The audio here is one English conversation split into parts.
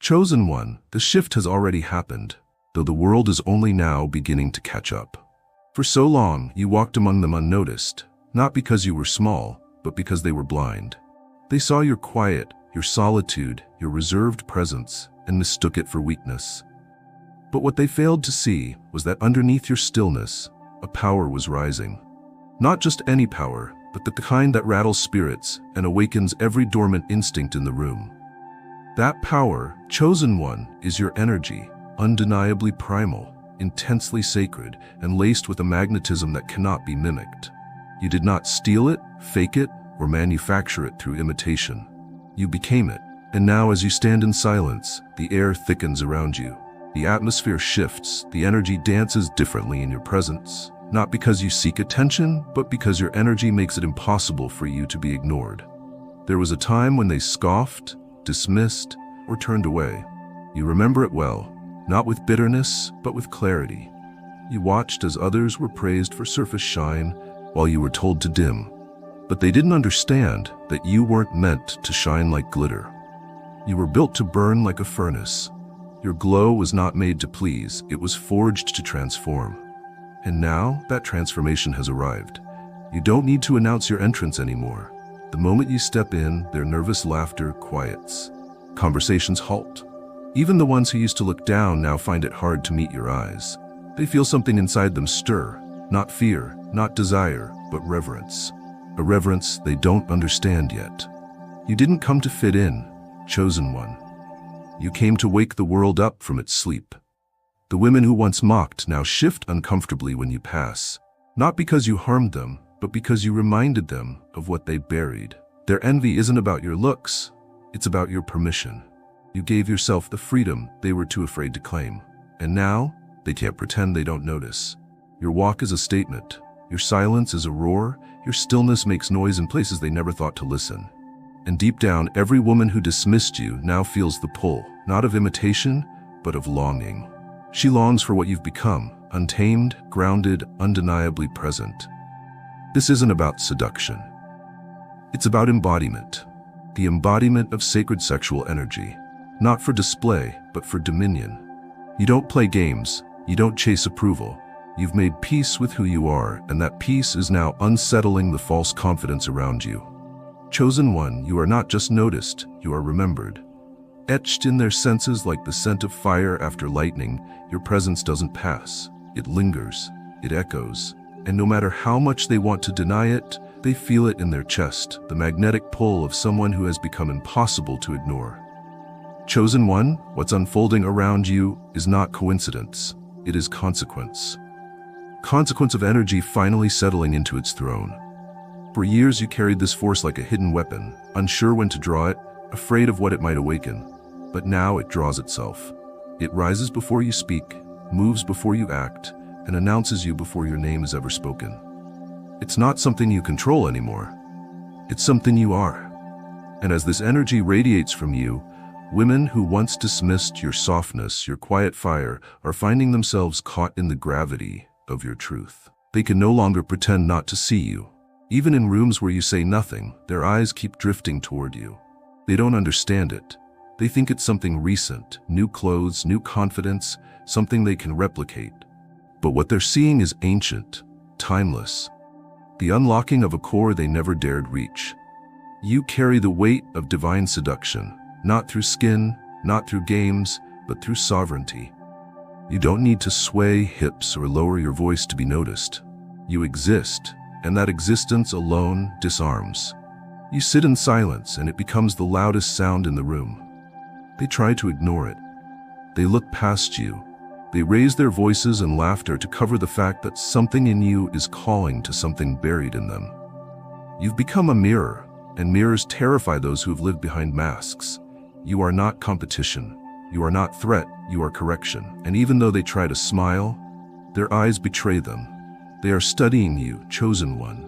Chosen one, the shift has already happened, though the world is only now beginning to catch up. For so long, you walked among them unnoticed, not because you were small, but because they were blind. They saw your quiet, your solitude, your reserved presence, and mistook it for weakness. But what they failed to see was that underneath your stillness, a power was rising. Not just any power, but the kind that rattles spirits and awakens every dormant instinct in the room. That power, chosen one, is your energy, undeniably primal, intensely sacred, and laced with a magnetism that cannot be mimicked. You did not steal it, fake it, or manufacture it through imitation. You became it, and now as you stand in silence, the air thickens around you. The atmosphere shifts, the energy dances differently in your presence, not because you seek attention, but because your energy makes it impossible for you to be ignored. There was a time when they scoffed, dismissed, or turned away. You remember it well, not with bitterness, but with clarity. You watched as others were praised for surface shine, while you were told to dim. But they didn't understand that you weren't meant to shine like glitter. You were built to burn like a furnace. Your glow was not made to please, it was forged to transform. And now, that transformation has arrived. You don't need to announce your entrance anymore. The moment you step in, their nervous laughter quiets. Conversations halt. Even the ones who used to look down now find it hard to meet your eyes. They feel something inside them stir, not fear, not desire, but reverence. A reverence they don't understand yet. You didn't come to fit in, chosen one. You came to wake the world up from its sleep. The women who once mocked now shift uncomfortably when you pass, not because you harmed them, but because you reminded them of what they buried. Their envy isn't about your looks, it's about your permission. You gave yourself the freedom they were too afraid to claim. And now, they can't pretend they don't notice. Your walk is a statement. Your silence is a roar. Your stillness makes noise in places they never thought to listen. And deep down, every woman who dismissed you now feels the pull, not of imitation, but of longing. She longs for what you've become, untamed, grounded, undeniably present. This isn't about seduction. It's about embodiment. The embodiment of sacred sexual energy. Not for display, but for dominion. You don't play games. You don't chase approval. You've made peace with who you are, and that peace is now unsettling the false confidence around you. Chosen one, you are not just noticed, you are remembered. Etched in their senses like the scent of fire after lightning, your presence doesn't pass. It lingers, it echoes, and no matter how much they want to deny it, they feel it in their chest, the magnetic pull of someone who has become impossible to ignore. Chosen one, what's unfolding around you is not coincidence, it is consequence. Consequence of energy finally settling into its throne. For years you carried this force like a hidden weapon, unsure when to draw it, afraid of what it might awaken. But now it draws itself. It rises before you speak, moves before you act, and announces you before your name is ever spoken. It's not something you control anymore. It's something you are. And as this energy radiates from you, women who once dismissed your softness, your quiet fire, are finding themselves caught in the gravity of your truth. They can no longer pretend not to see you. Even in rooms where you say nothing, their eyes keep drifting toward you. They don't understand it. They think it's something recent, new clothes, new confidence, something they can replicate. But what they're seeing is ancient, timeless. The unlocking of a core they never dared reach. You carry the weight of divine seduction, not through skin, not through games, but through sovereignty. You don't need to sway hips or lower your voice to be noticed. You exist, and that existence alone disarms. You sit in silence, and it becomes the loudest sound in the room. They try to ignore it. They look past you. They raise their voices and laughter to cover the fact that something in you is calling to something buried in them. You've become a mirror, and mirrors terrify those who have lived behind masks. You are not competition. You are not threat, you are correction. And even though they try to smile, their eyes betray them. They are studying you, chosen one.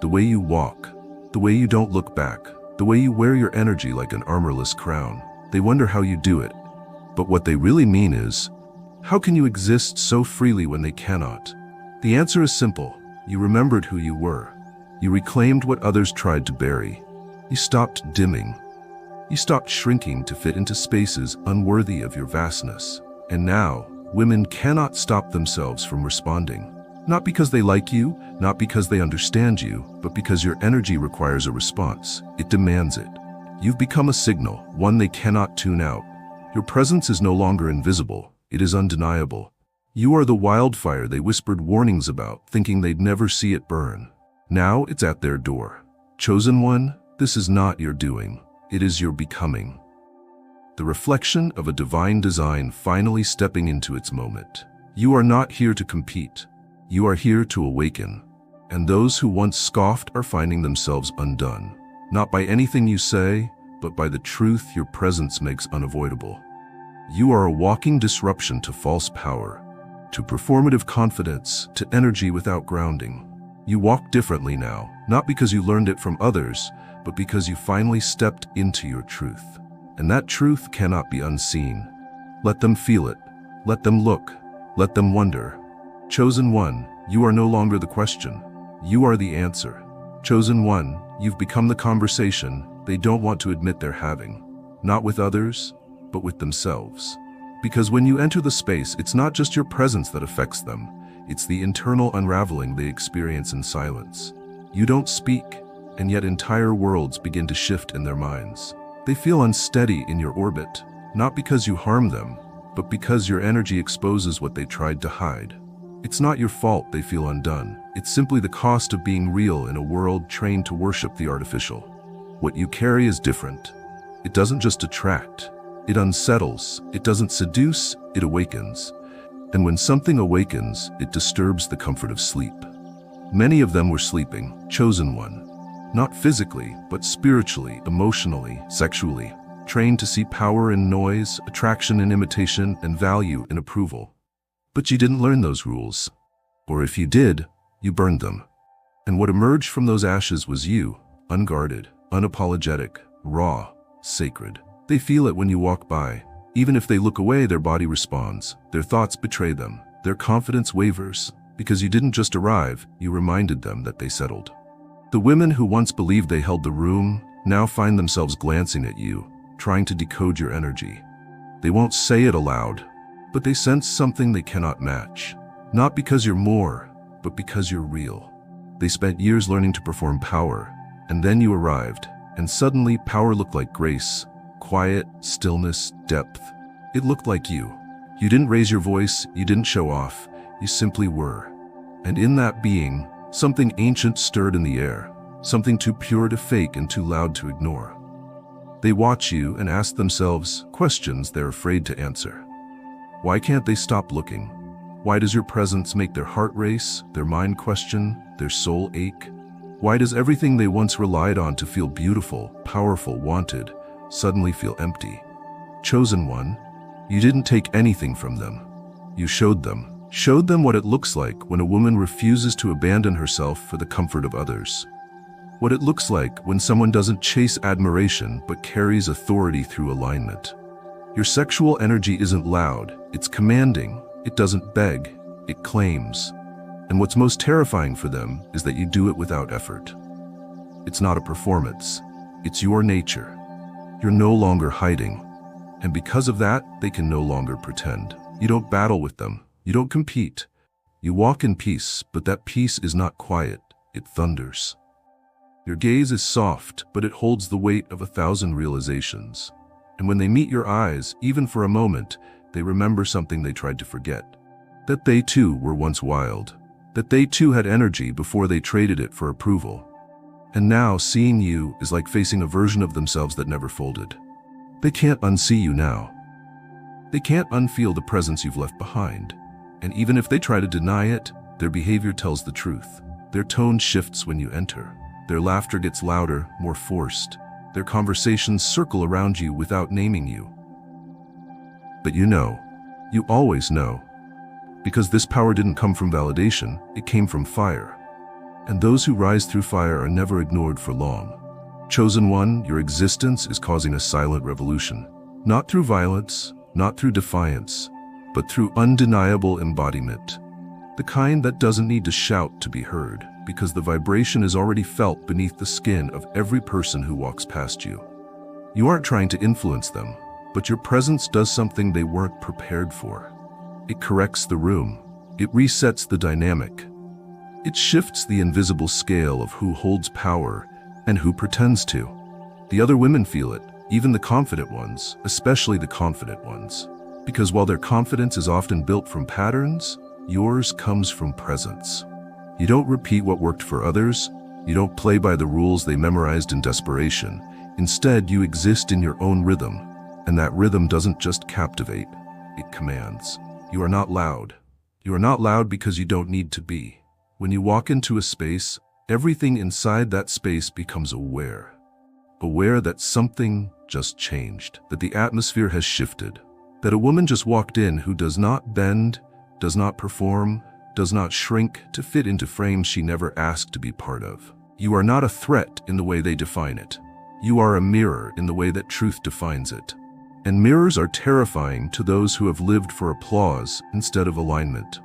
The way you walk, the way you don't look back, the way you wear your energy like an armorless crown. They wonder how you do it. But what they really mean is, how can you exist so freely when they cannot? The answer is simple. You remembered who you were. You reclaimed what others tried to bury. You stopped dimming. You stopped shrinking to fit into spaces unworthy of your vastness. And now, women cannot stop themselves from responding. Not because they like you, not because they understand you, but because your energy requires a response. It demands it. You've become a signal, one they cannot tune out. Your presence is no longer invisible. It is undeniable. You are the wildfire they whispered warnings about, thinking they'd never see it burn. Now it's at their door. Chosen one, this is not your doing. It is your becoming. The reflection of a divine design finally stepping into its moment. You are not here to compete. You are here to awaken. And those who once scoffed are finding themselves undone. Not by anything you say, but by the truth your presence makes unavoidable. You are a walking disruption to false power, to performative confidence, to energy without grounding. You walk differently now, not because you learned it from others, but because you finally stepped into your truth. And that truth cannot be unseen. Let them feel it. Let them look. Let them wonder. Chosen one, you are no longer the question. You are the answer. Chosen one, you've become the conversation they don't want to admit they're having. Not with others, but with themselves. Because when you enter the space, it's not just your presence that affects them. It's the internal unraveling they experience in silence. You don't speak, and yet entire worlds begin to shift in their minds. They feel unsteady in your orbit, not because you harm them, but because your energy exposes what they tried to hide. It's not your fault they feel undone. It's simply the cost of being real in a world trained to worship the artificial. What you carry is different. It doesn't just attract. It unsettles. It doesn't seduce. It awakens. And when something awakens, it disturbs the comfort of sleep. Many of them were sleeping, chosen one. Not physically, but spiritually, emotionally, sexually, trained to see power in noise, attraction in imitation, and value in approval. But you didn't learn those rules. Or if you did, you burned them. And what emerged from those ashes was you, unguarded, unapologetic, raw, sacred. They feel it when you walk by. Even if they look away, their body responds. Their thoughts betray them. Their confidence wavers. Because you didn't just arrive, you reminded them that they settled. The women who once believed they held the room now find themselves glancing at you, trying to decode your energy. They won't say it aloud, but they sense something they cannot match. Not because you're more, but because you're real. They spent years learning to perform power, and then you arrived, and suddenly power looked like grace, quiet, stillness, depth. It looked like you. You didn't raise your voice, you didn't show off, you simply were. And in that being, something ancient stirred in the air, something too pure to fake and too loud to ignore. They watch you and ask themselves questions they're afraid to answer. Why can't they stop looking? Why does your presence make their heart race, their mind question, their soul ache? Why does everything they once relied on to feel beautiful, powerful, wanted, suddenly feel empty? Chosen one, you didn't take anything from them. You showed them. Showed them what it looks like when a woman refuses to abandon herself for the comfort of others. What it looks like when someone doesn't chase admiration but carries authority through alignment. Your sexual energy isn't loud, it's commanding, it doesn't beg, it claims. And what's most terrifying for them is that you do it without effort. It's not a performance, it's your nature. You're no longer hiding. And because of that, they can no longer pretend. You don't battle with them. You don't compete. You walk in peace, but that peace is not quiet. It thunders. Your gaze is soft, but it holds the weight of 1,000 realizations. And when they meet your eyes, even for a moment, they remember something they tried to forget. That they too were once wild. That they too had energy before they traded it for approval. And now seeing you is like facing a version of themselves that never folded. They can't unsee you now. They can't unfeel the presence you've left behind. And even if they try to deny it, their behavior tells the truth. Their tone shifts when you enter. Their laughter gets louder, more forced. Their conversations circle around you without naming you. But you know, you always know. Because this power didn't come from validation, it came from fire. And those who rise through fire are never ignored for long. Chosen one, your existence is causing a silent revolution. Not through violence, not through defiance, but through undeniable embodiment. The kind that doesn't need to shout to be heard, because the vibration is already felt beneath the skin of every person who walks past you. You aren't trying to influence them, but your presence does something they weren't prepared for. It corrects the room. It resets the dynamic. It shifts the invisible scale of who holds power and who pretends to. The other women feel it, even the confident ones, especially the confident ones. Because while their confidence is often built from patterns, yours comes from presence. You don't repeat what worked for others. You don't play by the rules they memorized in desperation. Instead, you exist in your own rhythm, and that rhythm doesn't just captivate, it commands. You are not loud. You are not loud because you don't need to be. When you walk into a space, everything inside that space becomes aware. Aware that something just changed, that the atmosphere has shifted, that a woman just walked in who does not bend, does not perform, does not shrink to fit into frames she never asked to be part of. You are not a threat in the way they define it. You are a mirror in the way that truth defines it. And mirrors are terrifying to those who have lived for applause instead of alignment.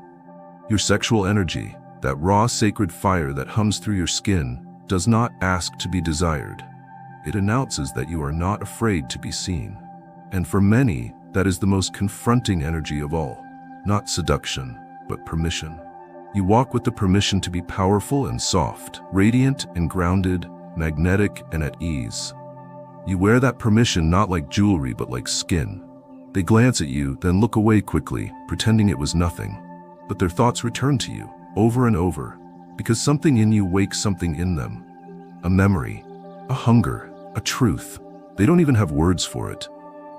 Your sexual energy, that raw sacred fire that hums through your skin, does not ask to be desired. It announces that you are not afraid to be seen. And for many, that is the most confronting energy of all. Not seduction, but permission. You walk with the permission to be powerful and soft, radiant and grounded, magnetic and at ease. You wear that permission not like jewelry but like skin. They glance at you, then look away quickly, pretending it was nothing. But their thoughts return to you, over and over, because something in you wakes something in them. A memory, a hunger, a truth. They don't even have words for it,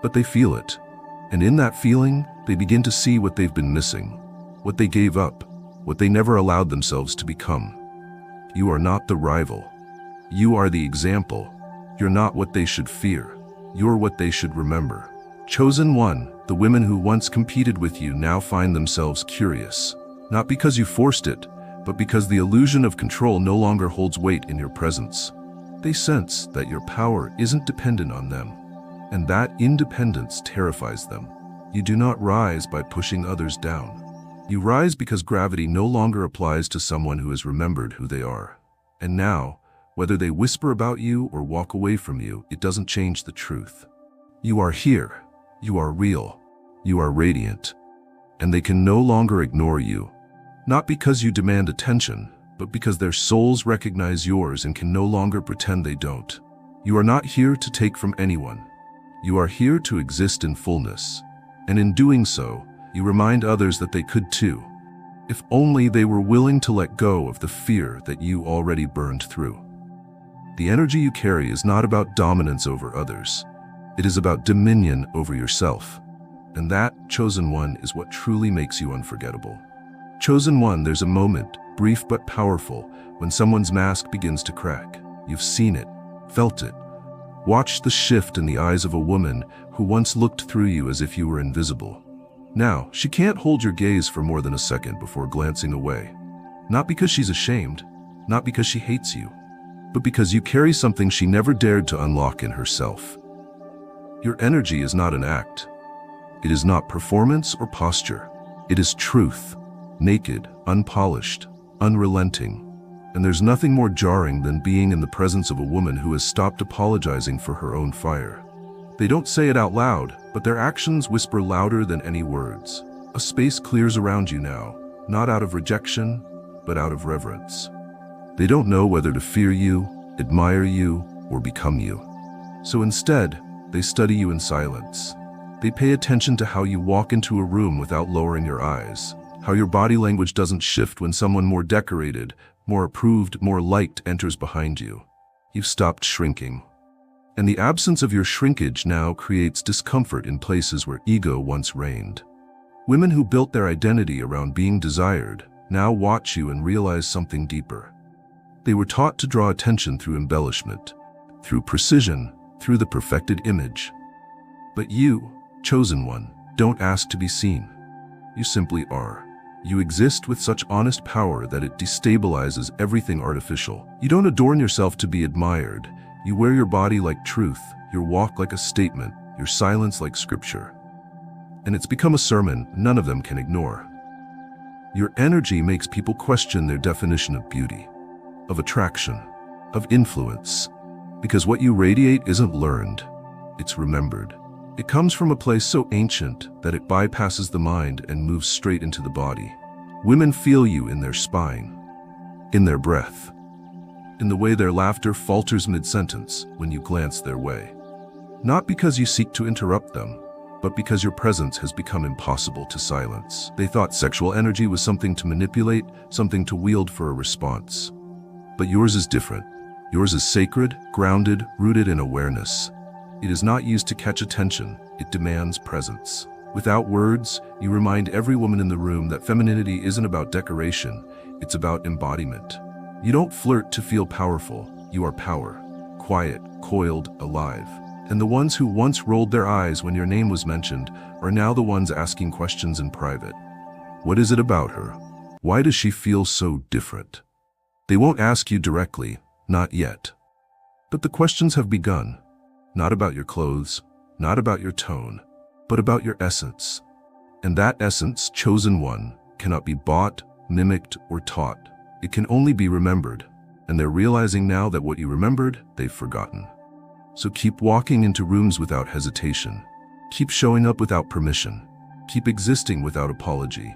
but they feel it. And in that feeling, they begin to see what they've been missing, what they gave up, what they never allowed themselves to become. You are not the rival. You are the example. You're not what they should fear. You're what they should remember. Chosen one, the women who once competed with you now find themselves curious. Not because you forced it, but because the illusion of control no longer holds weight in your presence. They sense that your power isn't dependent on them, and that independence terrifies them. You do not rise by pushing others down. You rise because gravity no longer applies to someone who has remembered who they are. And now, whether they whisper about you or walk away from you, it doesn't change the truth. You are here. You are real. You are radiant. And they can no longer ignore you. Not because you demand attention, but because their souls recognize yours and can no longer pretend they don't. You are not here to take from anyone. You are here to exist in fullness. And in doing so, you remind others that they could too, if only they were willing to let go of the fear that you already burned through. The energy you carry is not about dominance over others. It is about dominion over yourself. And that, chosen one, is what truly makes you unforgettable. Chosen one, there's a moment, brief but powerful, when someone's mask begins to crack. You've seen it, felt it. Watched the shift in the eyes of a woman who once looked through you as if you were invisible. Now, she can't hold your gaze for more than a second before glancing away. Not because she's ashamed, not because she hates you, but because you carry something she never dared to unlock in herself. Your energy is not an act. It is not performance or posture. It is truth, naked, unpolished, unrelenting. And there's nothing more jarring than being in the presence of a woman who has stopped apologizing for her own fire. They don't say it out loud, but their actions whisper louder than any words. A space clears around you now, not out of rejection, but out of reverence. They don't know whether to fear you, admire you, or become you. So instead, they study you in silence. They pay attention to how you walk into a room without lowering your eyes, how your body language doesn't shift when someone more decorated, more approved, more liked enters behind you. You've stopped shrinking. And the absence of your shrinkage now creates discomfort in places where ego once reigned. Women who built their identity around being desired now watch you and realize something deeper. They were taught to draw attention through embellishment, through precision, through the perfected image. But you, chosen one, don't ask to be seen. You simply are. You exist with such honest power that it destabilizes everything artificial. You don't adorn yourself to be admired. You wear your body like truth, your walk like a statement, your silence like scripture. And it's become a sermon none of them can ignore. Your energy makes people question their definition of beauty, of attraction, of influence, because what you radiate isn't learned. it's remembered. It comes from a place so ancient that it bypasses the mind and moves straight into the body. Women feel you in their spine, in their breath, in the way their laughter falters mid-sentence when you glance their way. Not because you seek to interrupt them, but because your presence has become impossible to silence. They thought sexual energy was something to manipulate, something to wield for a response. But yours is different. Yours is sacred, grounded, rooted in awareness. It is not used to catch attention, it demands presence. Without words, you remind every woman in the room that femininity isn't about decoration, it's about embodiment. You don't flirt to feel powerful, you are power. Quiet, coiled, alive. And the ones who once rolled their eyes when your name was mentioned are now the ones asking questions in private. What is it about her? Why does she feel so different? They won't ask you directly, not yet. But the questions have begun. Not about your clothes, not about your tone, but about your essence. And that essence, chosen one, cannot be bought, mimicked, or taught. It can only be remembered. And they're realizing now that what you remembered, they've forgotten. So keep walking into rooms without hesitation. Keep showing up without permission. Keep existing without apology.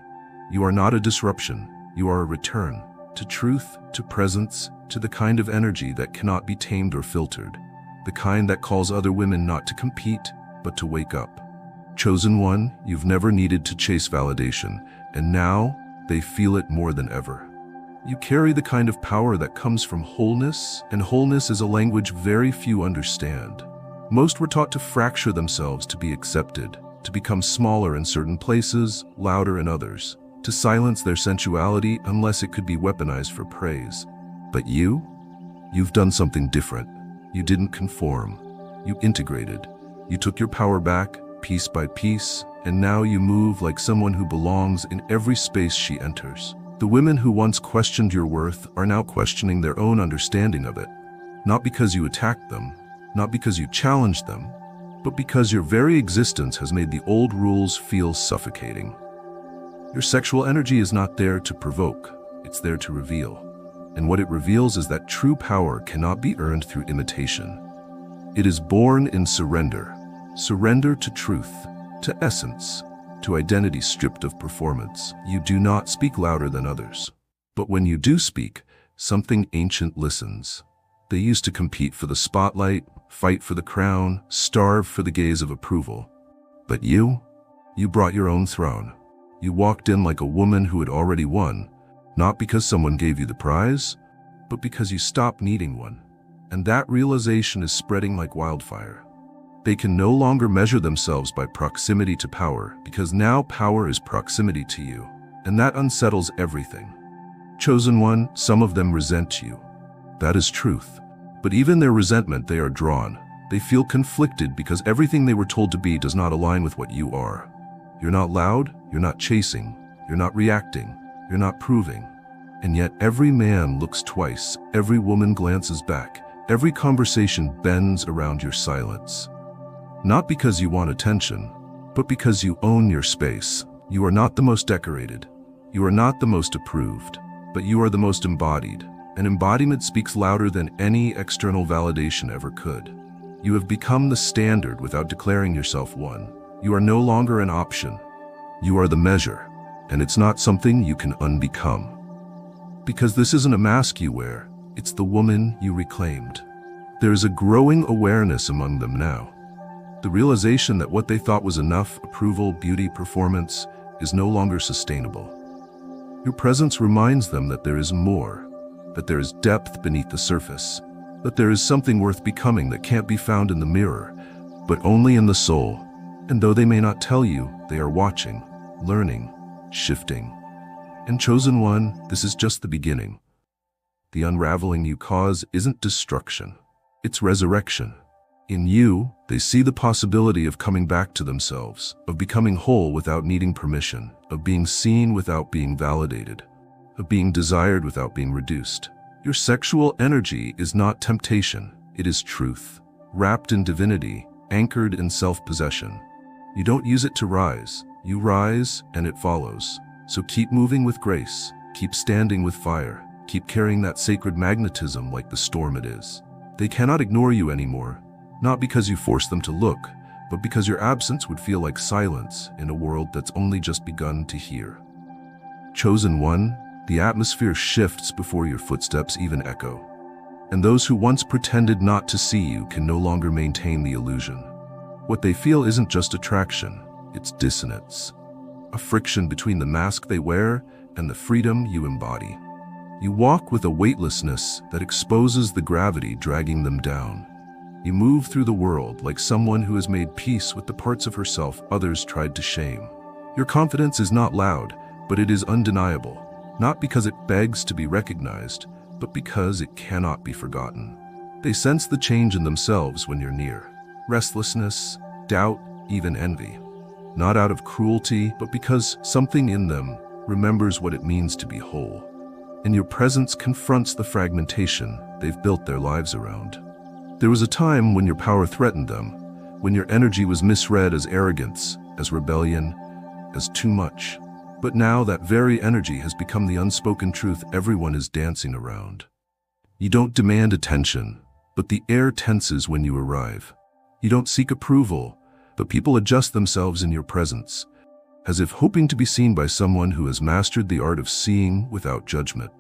You are not a disruption. You are a return to truth, to presence, to the kind of energy that cannot be tamed or filtered. The kind that calls other women not to compete, but to wake up. Chosen one, you've never needed to chase validation, and now they feel it more than ever. You carry the kind of power that comes from wholeness, and wholeness is a language very few understand. Most were taught to fracture themselves to be accepted, to become smaller in certain places, louder in others, to silence their sensuality unless it could be weaponized for praise. But you've done something different. You didn't conform. You integrated. You took your power back, piece by piece, and now you move like someone who belongs in every space she enters. The women who once questioned your worth are now questioning their own understanding of it. Not because you attacked them, not because you challenged them, but because your very existence has made the old rules feel suffocating. Your sexual energy is not there to provoke, it's there to reveal. And what it reveals is that true power cannot be earned through imitation. It is born in surrender. Surrender to truth, to essence, to identity stripped of performance. You do not speak louder than others. But when you do speak, something ancient listens. They used to compete for the spotlight, fight for the crown, starve for the gaze of approval. But you brought your own throne. You walked in like a woman who had already won, not because someone gave you the prize, but because you stopped needing one. And that realization is spreading like wildfire. They can no longer measure themselves by proximity to power, because now power is proximity to you, and that unsettles everything. Chosen one, some of them resent you. That is truth. But even their resentment, they are drawn. They feel conflicted because everything they were told to be does not align with what you are. You're not loud, you're not chasing, you're not reacting, you're not proving. And yet every man looks twice, every woman glances back, every conversation bends around your silence. Not because you want attention, but because you own your space. You are not the most decorated. You are not the most approved, but you are the most embodied. And embodiment speaks louder than any external validation ever could. You have become the standard without declaring yourself one. You are no longer an option. You are the measure, and it's not something you can unbecome. Because this isn't a mask you wear, it's the woman you reclaimed. There is a growing awareness among them now. The realization that what they thought was enough, approval, beauty, performance, is no longer sustainable. Your presence reminds them that there is more, that there is depth beneath the surface, that there is something worth becoming that can't be found in the mirror, but only in the soul. And though they may not tell you, they are watching, learning, shifting. And chosen one, this is just the beginning. The unraveling you cause isn't destruction, it's resurrection. In you, they see the possibility of coming back to themselves, of becoming whole without needing permission, of being seen without being validated, of being desired without being reduced. Your sexual energy is not temptation, it is truth, wrapped in divinity, anchored in self-possession. You don't use it to rise, you rise and it follows. So keep moving with grace, keep standing with fire, keep carrying that sacred magnetism like the storm it is. They cannot ignore you anymore. Not because you forced them to look, but because your absence would feel like silence in a world that's only just begun to hear. Chosen one, the atmosphere shifts before your footsteps even echo. And those who once pretended not to see you can no longer maintain the illusion. What they feel isn't just attraction, it's dissonance. A friction between the mask they wear and the freedom you embody. You walk with a weightlessness that exposes the gravity dragging them down. You move through the world like someone who has made peace with the parts of herself others tried to shame. Your confidence is not loud, but it is undeniable, not because it begs to be recognized, but because it cannot be forgotten. They sense the change in themselves when you're near. Restlessness, doubt, even envy. Not out of cruelty, but because something in them remembers what it means to be whole. And your presence confronts the fragmentation they've built their lives around. There was a time when your power threatened them, when your energy was misread as arrogance, as rebellion, as too much. But now that very energy has become the unspoken truth everyone is dancing around. You don't demand attention, but the air tenses when you arrive. You don't seek approval, but people adjust themselves in your presence, as if hoping to be seen by someone who has mastered the art of seeing without judgment.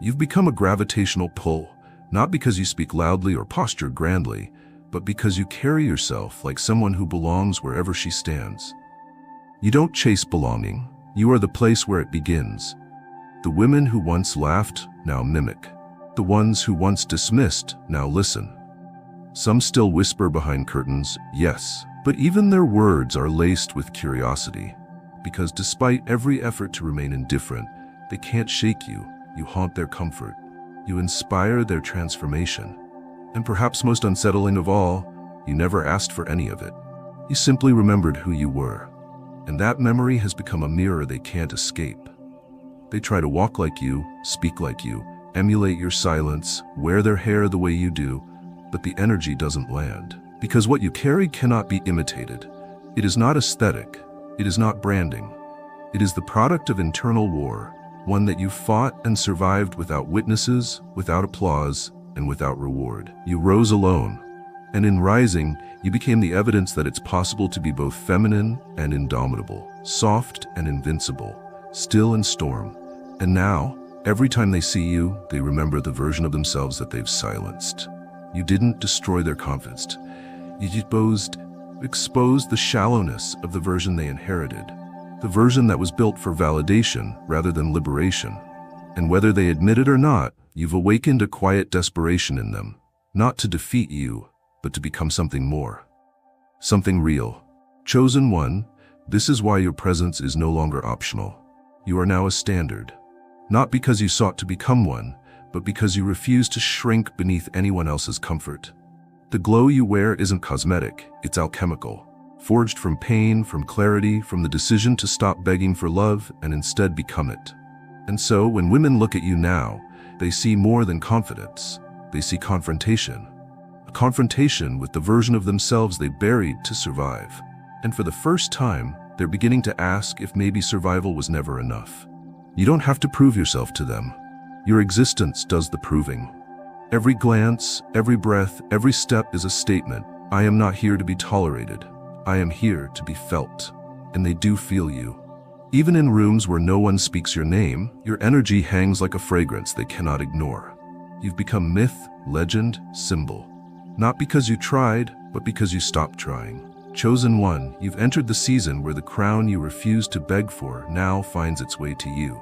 You've become a gravitational pull, not because you speak loudly or posture grandly, but because you carry yourself like someone who belongs wherever she stands. You don't chase belonging, you are the place where it begins. The women who once laughed now mimic. The ones who once dismissed now listen. Some still whisper behind curtains, yes, but even their words are laced with curiosity. Because despite every effort to remain indifferent, they can't shake you. You haunt their comfort. You inspire their transformation. And perhaps most unsettling of all, you never asked for any of it. You simply remembered who you were. And that memory has become a mirror they can't escape. They try to walk like you, speak like you, emulate your silence, wear their hair the way you do, but the energy doesn't land. Because what you carry cannot be imitated. It is not aesthetic. It is not branding. It is the product of internal war, one that you fought and survived without witnesses, without applause, and without reward. You rose alone, and in rising, you became the evidence that it's possible to be both feminine and indomitable, soft and invincible, still in storm. And now, every time they see you, they remember the version of themselves that they've silenced. You didn't destroy their confidence. You exposed the shallowness of the version they inherited. The version that was built for validation rather than liberation. And whether they admit it or not, you've awakened a quiet desperation in them, not to defeat you, but to become something more. Something real. Chosen one, this is why your presence is no longer optional. You are now a standard. Not because you sought to become one, but because you refuse to shrink beneath anyone else's comfort. The glow you wear isn't cosmetic, it's alchemical. Forged from pain, from clarity, from the decision to stop begging for love and instead become it. And so, when women look at you now, they see more than confidence. They see confrontation. A confrontation with the version of themselves they buried to survive. And for the first time, they're beginning to ask if maybe survival was never enough. You don't have to prove yourself to them. Your existence does the proving. Every glance, every breath, every step is a statement. I am not here to be tolerated. I am here to be felt. And they do feel you. Even in rooms where no one speaks your name, your energy hangs like a fragrance they cannot ignore. You've become myth, legend, symbol. Not because you tried, but because you stopped trying. Chosen one, you've entered the season where the crown you refused to beg for now finds its way to you.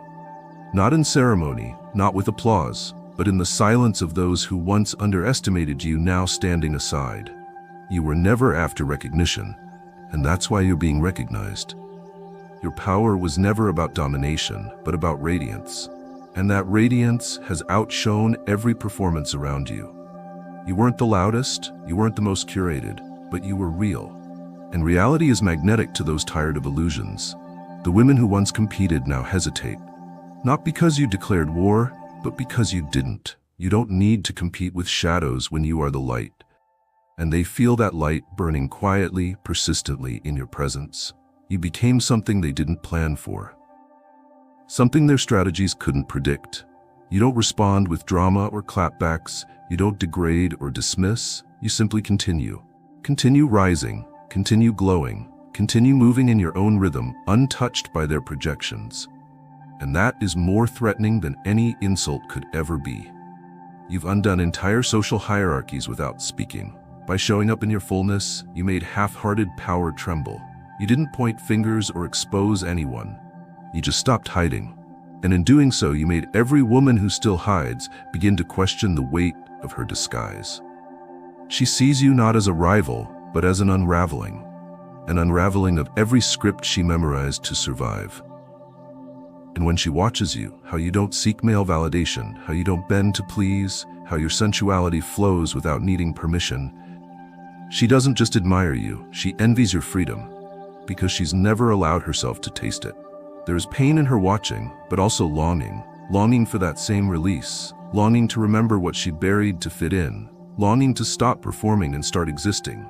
Not in ceremony, not with applause, but in the silence of those who once underestimated you now standing aside. You were never after recognition, and that's why you're being recognized. Your power was never about domination, but about radiance. And that radiance has outshone every performance around you. You weren't the loudest, you weren't the most curated, but you were real. And reality is magnetic to those tired of illusions. The women who once competed now hesitate. Not because you declared war, but because you didn't. You don't need to compete with shadows when you are the light. And they feel that light burning quietly, persistently in your presence. You became something they didn't plan for. Something their strategies couldn't predict. You don't respond with drama or clapbacks. You don't degrade or dismiss. You simply continue. Continue rising, continue glowing, continue moving in your own rhythm, untouched by their projections. And that is more threatening than any insult could ever be. You've undone entire social hierarchies without speaking. By showing up in your fullness, you made half-hearted power tremble. You didn't point fingers or expose anyone. You just stopped hiding. And in doing so, you made every woman who still hides begin to question the weight of her disguise. She sees you not as a rival, but as an unraveling of every script she memorized to survive. And when she watches you, how you don't seek male validation, how you don't bend to please, how your sensuality flows without needing permission, she doesn't just admire you, she envies your freedom, because she's never allowed herself to taste it. There is pain in her watching, but also longing for that same release, longing to remember what she buried to fit in, longing to stop performing and start existing.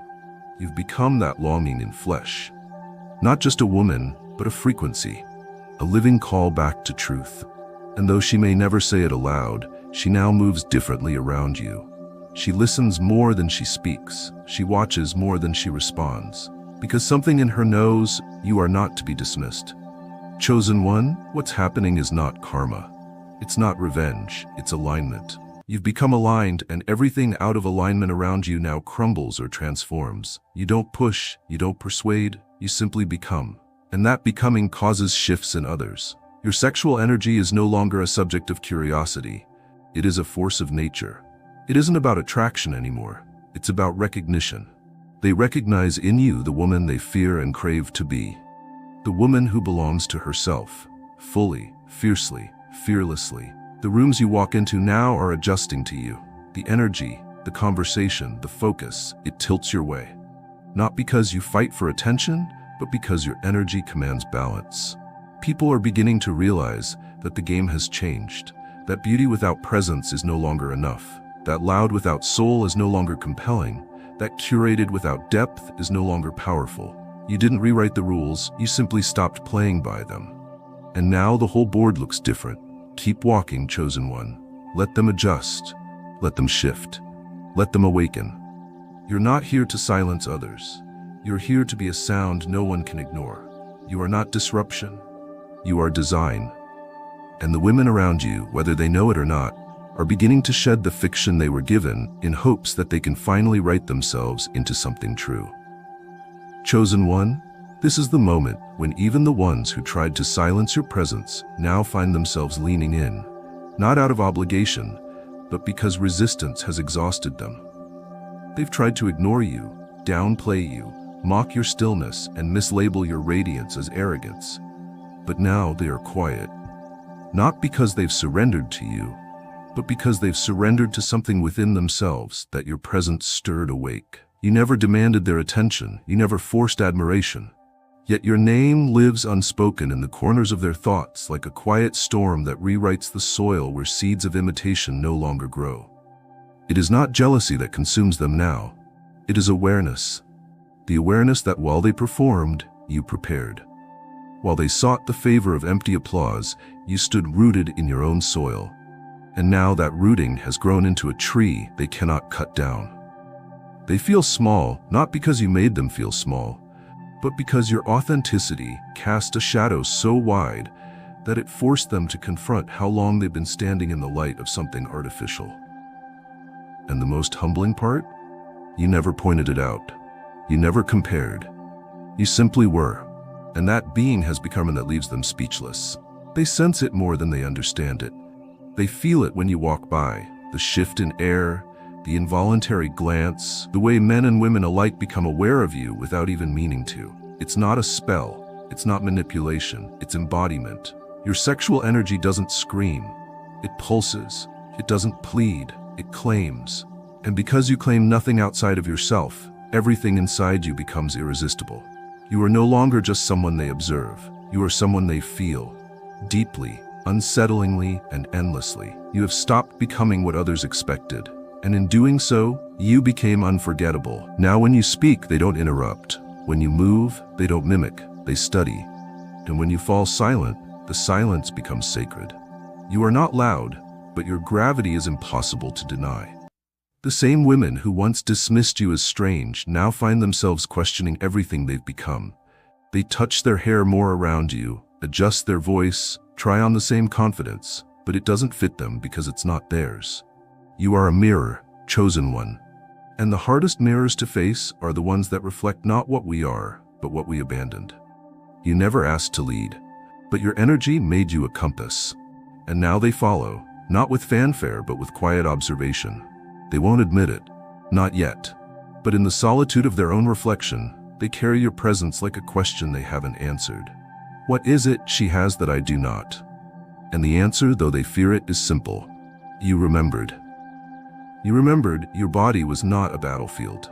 You've become that longing in flesh. Not just a woman, but a frequency, a living call back to truth. And though she may never say it aloud, she now moves differently around you. She listens more than she speaks. She watches more than she responds. Because something in her knows you are not to be dismissed. Chosen one, what's happening is not karma. It's not revenge, it's alignment. You've become aligned, and everything out of alignment around you now crumbles or transforms. You don't push, you don't persuade, you simply become. And that becoming causes shifts in others. Your sexual energy is no longer a subject of curiosity. It is a force of nature. It isn't about attraction anymore. It's about recognition. They recognize in you the woman they fear and crave to be. The woman who belongs to herself, fully, fiercely, fearlessly. The rooms you walk into now are adjusting to you. The energy, the conversation, the focus, it tilts your way. Not because you fight for attention, but because your energy commands balance. People are beginning to realize that the game has changed, that beauty without presence is no longer enough, that loud without soul is no longer compelling, that curated without depth is no longer powerful. You didn't rewrite the rules, you simply stopped playing by them. And now the whole board looks different. Keep walking, chosen one. Let them adjust. Let them shift. Let them awaken. You're not here to silence others. You're here to be a sound no one can ignore. You are not disruption. You are design. And the women around you, whether they know it or not, are beginning to shed the fiction they were given in hopes that they can finally write themselves into something true. Chosen one, this is the moment when even the ones who tried to silence your presence now find themselves leaning in, not out of obligation, but because resistance has exhausted them. They've tried to ignore you, downplay you, mock your stillness, and mislabel your radiance as arrogance. But now they are quiet, not because they've surrendered to you, but because they've surrendered to something within themselves that your presence stirred awake. You never demanded their attention, you never forced admiration. Yet your name lives unspoken in the corners of their thoughts like a quiet storm that rewrites the soil where seeds of imitation no longer grow. It is not jealousy that consumes them now. It is awareness. The awareness that while they performed, you prepared. While they sought the favor of empty applause, you stood rooted in your own soil. And now that rooting has grown into a tree they cannot cut down. They feel small, not because you made them feel small, but because your authenticity cast a shadow so wide that it forced them to confront how long they've been standing in the light of something artificial. And the most humbling part? You never pointed it out. You never compared. You simply were. And that being has become one that leaves them speechless. They sense it more than they understand it. They feel it when you walk by, the shift in air, the involuntary glance, the way men and women alike become aware of you without even meaning to. It's not a spell, it's not manipulation, it's embodiment. Your sexual energy doesn't scream, it pulses, it doesn't plead, it claims. And because you claim nothing outside of yourself, everything inside you becomes irresistible. You are no longer just someone they observe, you are someone they feel, deeply, unsettlingly, and endlessly. You have stopped becoming what others expected. And in doing so, you became unforgettable. Now when you speak, they don't interrupt. When you move, they don't mimic, they study. And when you fall silent, the silence becomes sacred. You are not loud, but your gravity is impossible to deny. The same women who once dismissed you as strange now find themselves questioning everything they've become. They touch their hair more around you, adjust their voice, try on the same confidence, but it doesn't fit them because it's not theirs. You are a mirror, chosen one. And the hardest mirrors to face are the ones that reflect not what we are, but what we abandoned. You never asked to lead, but your energy made you a compass. And now they follow, not with fanfare but with quiet observation. They won't admit it, not yet. But in the solitude of their own reflection, they carry your presence like a question they haven't answered. What is it she has that I do not? And the answer, though they fear it, is simple. You remembered. You remembered your body was not a battlefield.